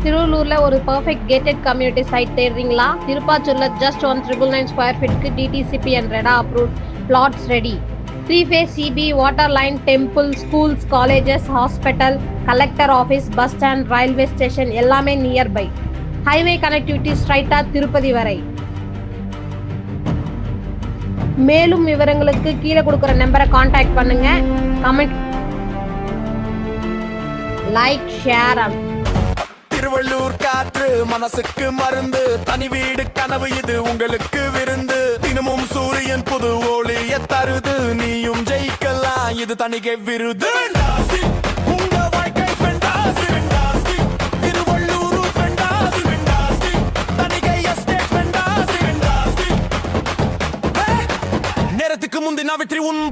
திருவள்ளூர்ல ஒரு perfect gated community site தேடுறீங்களா? திருப்பாச்சூர்ல ஜஸ்ட் 1999 ஸ்கொயர் ஃபீட்க்கு DTCP and RERA approved plots ready. 3-phase CB, water line, temple, schools, colleges, hospital, collector office, bus stand, railway station எல்லாமே nearby. Highway connectivity ஸ்ட்ரைட்டா திருப்பதி வரை. மேலும் விவரங்களுக்கு கீழே கொடுக்குற நம்பரை கான்டாக்ட் பண்ணுங்க. Comment, like, share. திருவள்ளூர் காற்று மனசுக்கு மருந்து, தனி வீடு கனவு இது உங்களுக்கு விருந்து. தினமும் சூரியன் புது ஒளிய தருது, நீயும் ஜெயிக்கலாம் இது தணிகை விருது. உங்க வாழ்க்கை fantastic, fantastic. Tiruvallur fantastic, fantastic. Thanigai estate fantastic, fantastic. நேரத்துக்கு முந்தின வெற்றி உன்